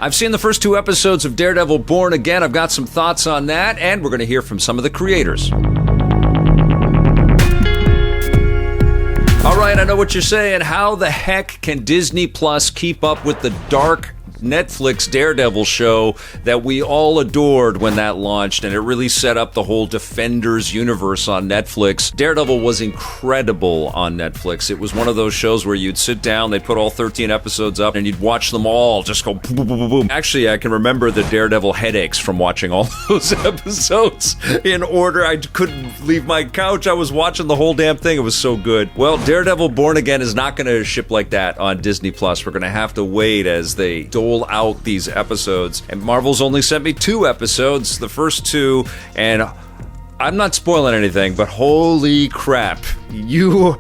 I've seen the first 2 episodes of Daredevil Born Again. I've got some thoughts on that, and we're going to hear from some of the creators. All right, I know what you're saying. How the heck can Disney Plus keep up with the dark Netflix Daredevil show that we all adored when that launched, and it really set up the whole Defenders universe on Netflix. Daredevil was incredible on Netflix. It was one of those shows where you'd sit down, they'd put all 13 episodes up, and you'd watch them all just go boom, boom, boom, boom. Actually, I can remember the Daredevil headaches from watching all those episodes in order. I couldn't leave my couch. I was watching the whole damn thing. It was so good. Well, Daredevil Born Again is not going to ship like that on Disney Plus. We're going to have to wait as they dole out these episodes, and Marvel's only sent me 2 episodes, the first 2, and I'm not spoiling anything, but holy crap, you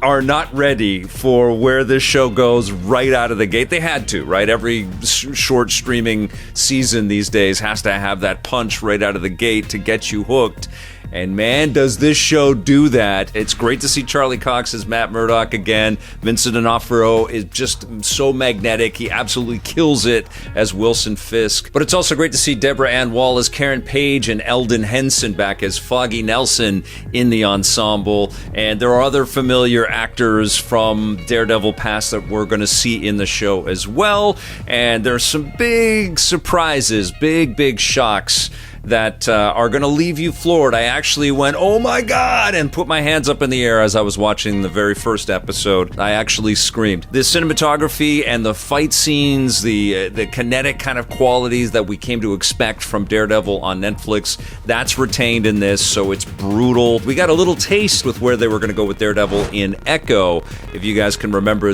are not ready for where this show goes right out of the gate. They had to, right? Every short streaming season these days has to have that punch right out of the gate to get you hooked. And man, does this show do that. It's great to see Charlie Cox as Matt Murdock again. Vincent D'Ononfrio is just so magnetic. He absolutely kills it as Wilson Fisk. But it's also great to see Deborah Ann Wall as Karen Page and Eldon Henson back as Foggy Nelson in the ensemble. And there are other familiar actors from Daredevil past that we're going to see in the show as well. And there's some big surprises, big shocks that are going to leave you floored. I actually went, oh my God, and put my hands up in the air as I was watching the very first episode. I actually screamed. The cinematography and the fight scenes, the kinetic kind of qualities that we came to expect from Daredevil on Netflix, that's retained in this, so it's brutal. We got a little taste with where they were going to go with Daredevil in Echo. If you guys can remember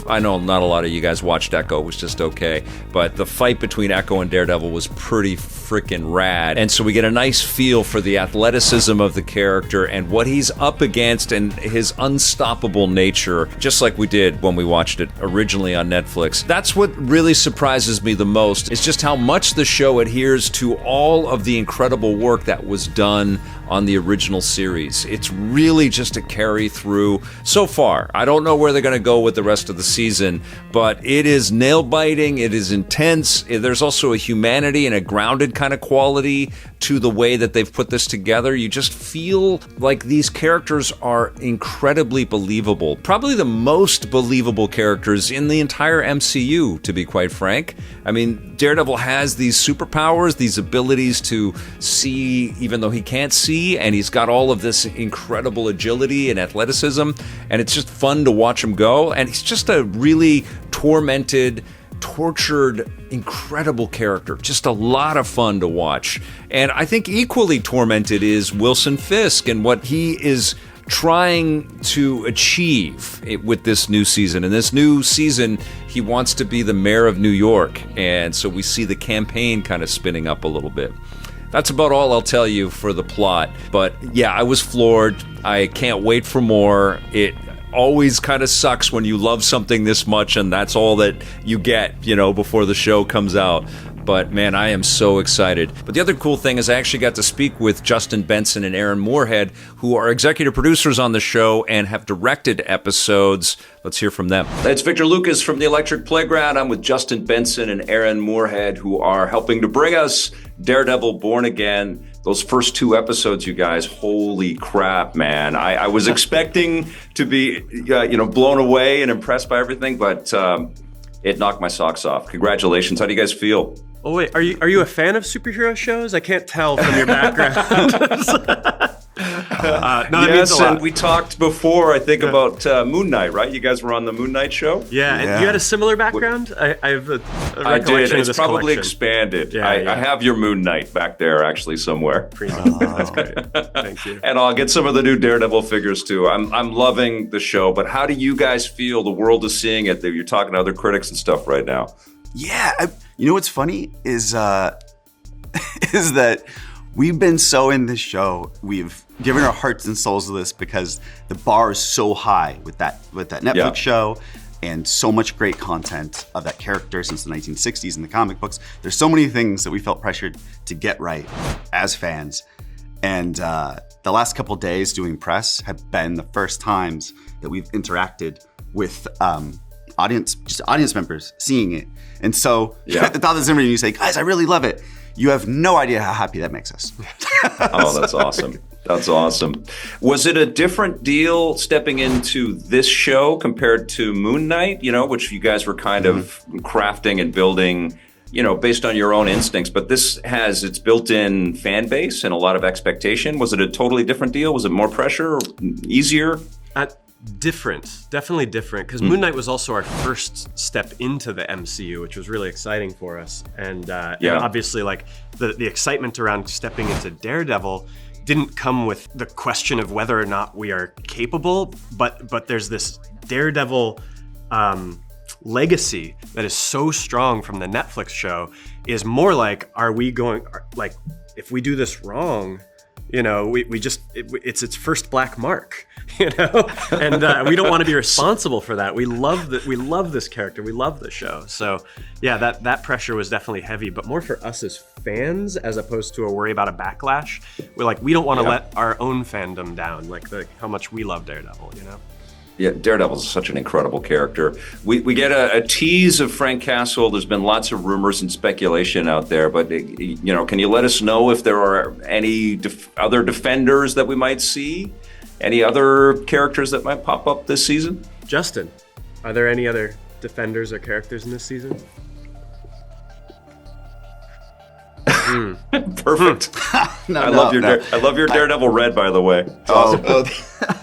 I know not a lot of you guys watched Echo, it was just okay, but the fight between Echo and Daredevil was pretty freaking rad. And so we get a nice feel for the athleticism of the character and what he's up against and his unstoppable nature, just like we did when we watched it originally on Netflix. That's what really surprises me the most, is just how much the show adheres to all of the incredible work that was done on the original series. It's really just a carry through so far. I don't know where they're going to go with the rest of the season, but it is nail-biting, it is intense. There's also a humanity and a grounded kind of quality to the way that they've put this together. You just feel like these characters are incredibly believable. Probably the most believable characters in the entire MCU, to be quite frank. I mean, Daredevil has these superpowers, these abilities to see even though he can't see, and he's got all of this incredible agility and athleticism, and it's just fun to watch him go. And he's just a really tormented, tortured, incredible character. Just a lot of fun to watch. And I think equally tormented is Wilson Fisk and what he is trying to achieve with this new season. In this new season, he wants to be the mayor of New York. And so we see the campaign kind of spinning up a little bit. That's about all I'll tell you for the plot. But yeah, I was floored. I can't wait for more. It always kind of sucks when you love something this much and that's all that you get, before the show comes out. But man, I am so excited. But the other cool thing is I actually got to speak with Justin Benson and Aaron Moorhead, who are executive producers on the show and have directed episodes. Let's hear from them. It's Victor Lucas from the Electric Playground. I'm with Justin Benson and Aaron Moorhead, who are helping to bring us Daredevil Born Again. Those first 2 episodes, you guys, holy crap, man. I was expecting to be, blown away and impressed by everything, but it knocked my socks off. Congratulations. How do you guys feel? Oh, wait, are you a fan of superhero shows? I can't tell from your background. Yes, and we talked before, I think, about Moon Knight, right? You guys were on the Moon Knight show? Yeah, and you had a similar background? I have a I did. of It's this probably collection. expanded. Yeah, I have your Moon Knight back there, actually, somewhere. That's great. Thank you. And I'll get some of the new Daredevil figures, too. I'm loving the show, but how do you guys feel the world is seeing it? You're talking to other critics and stuff right now. Yeah, what's funny is is that we've been so in this show. We've given our hearts and souls to this because the bar is so high with that Netflix show, and so much great content of that character since the 1960s in the comic books. There's so many things that we felt pressured to get right as fans, and the last couple days doing press have been the first times that we've interacted with audience members seeing it. And so Yeah. at the top of this interview, you say, guys, I really love it. You have no idea how happy that makes us. Oh, that's awesome. That's awesome. Was it a different deal stepping into this show compared to Moon Knight, which you guys were kind of crafting and building, based on your own instincts, but this has its built-in fan base and a lot of expectation. Was it a totally different deal? Was it more pressure or easier? Different, definitely different, because Moon Knight was also our first step into the MCU, which was really exciting for us. And obviously, like the excitement around stepping into Daredevil didn't come with the question of whether or not we are capable, but there's this Daredevil legacy that is so strong from the Netflix show. Is more like, if we do this wrong, it's its first black mark, and we don't want to be responsible for that. We love this character. We love the show. So yeah, that pressure was definitely heavy, but more for us as fans as opposed to a worry about a backlash. We don't want to let our own fandom down, how much we love Daredevil, Yeah, Daredevil is such an incredible character. We get a tease of Frank Castle. There's been lots of rumors and speculation out there, but can you let us know if there are any other defenders that we might see? Any other characters that might pop up this season? Justin, are there any other defenders or characters in this season? Perfect. I love your Daredevil red, by the way. It's awesome.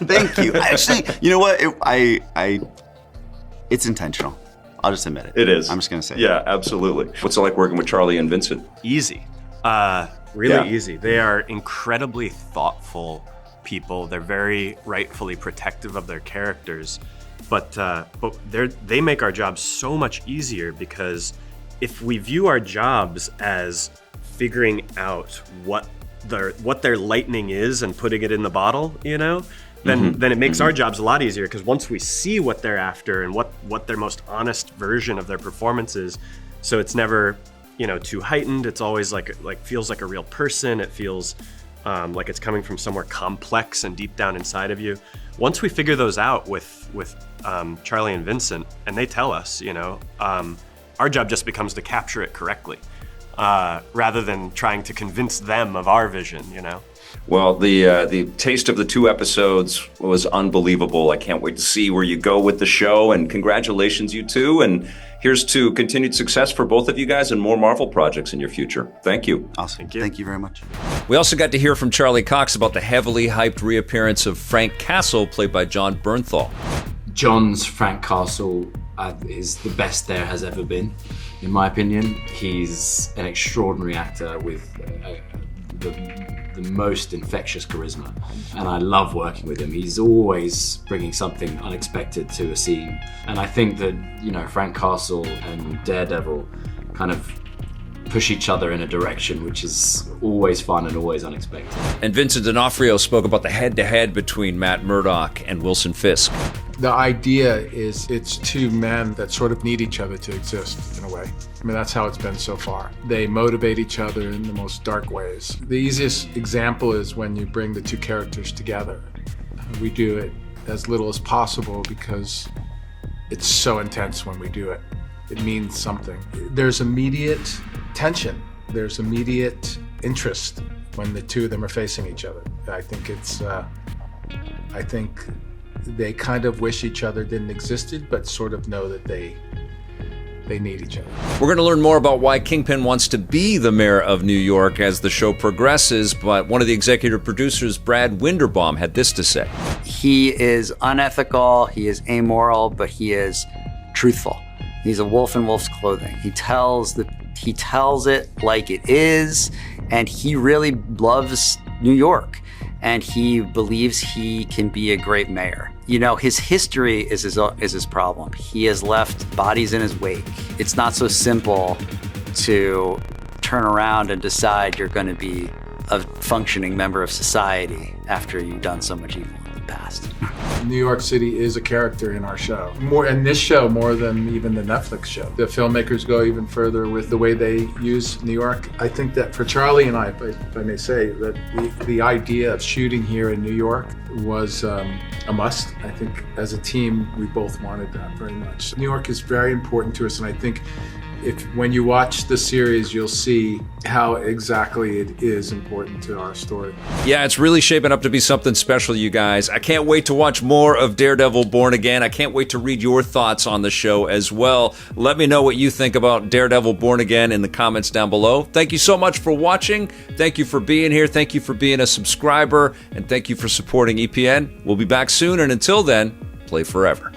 Thank you. Actually, you know what? It's intentional. I'll just admit it. It is. I'm just gonna say. Yeah, absolutely. What's it like working with Charlie and Vincent? Easy. Really easy. They are incredibly thoughtful people. They're very rightfully protective of their characters, but they make our jobs so much easier, because if we view our jobs as figuring out what their lightning is and putting it in the bottle, then it makes our jobs a lot easier, because once we see what they're after and what their most honest version of their performance is, so it's never too heightened. It's always like feels like a real person. It feels like it's coming from somewhere complex and deep down inside of you. Once we figure those out with Charlie and Vincent, and they tell us, our job just becomes to capture it correctly, rather than trying to convince them of our vision, Well, the taste of the 2 episodes was unbelievable. I can't wait to see where you go with the show, and congratulations, you two. And here's to continued success for both of you guys and more Marvel projects in your future. Thank you. Awesome. Thank you very much. We also got to hear from Charlie Cox about the heavily hyped reappearance of Frank Castle, played by John Bernthal. John's Frank Castle is the best there has ever been, in my opinion. He's an extraordinary actor with the most infectious charisma, and I love working with him. He's always bringing something unexpected to a scene, and I think that Frank Castle and Daredevil kind of push each other in a direction which is always fun and always unexpected. And Vincent D'Onofrio spoke about the head-to-head between Matt Murdock and Wilson Fisk. The idea is it's 2 men that sort of need each other to exist, in a way. I mean, that's how it's been so far. They motivate each other in the most dark ways. The easiest example is when you bring the 2 characters together. We do it as little as possible because it's so intense when we do it. It means something. There's immediate tension. There's immediate interest when the 2 of them are facing each other. I think they kind of wish each other didn't existed, but sort of know that they need each other. We're going to learn more about why Kingpin wants to be the mayor of New York as the show progresses, but one of the executive producers, Brad Winderbaum, had this to say. He is unethical, he is amoral, but he is truthful. He's a wolf in wolf's clothing. He tells it like it is, and he really loves New York, and he believes he can be a great mayor. His history is his problem. He has left bodies in his wake. It's not so simple to turn around and decide you're going to be a functioning member of society after you've done so much evil in the past. New York City is a character in our show. More in this show, more than even the Netflix show. The filmmakers go even further with the way they use New York. I think that for Charlie and I, if I may say, that the idea of shooting here in New York was a must. I think as a team, we both wanted that very much. New York is very important to us, and I think when you watch the series, you'll see how exactly it is important to our story. Yeah, it's really shaping up to be something special, you guys. I can't wait to watch more of Daredevil Born Again. I can't wait to read your thoughts on the show as well. Let me know what you think about Daredevil Born Again in the comments down below. Thank you so much for watching. Thank you for being here. Thank you for being a subscriber. And thank you for supporting EPN. We'll be back soon. And until then, play forever.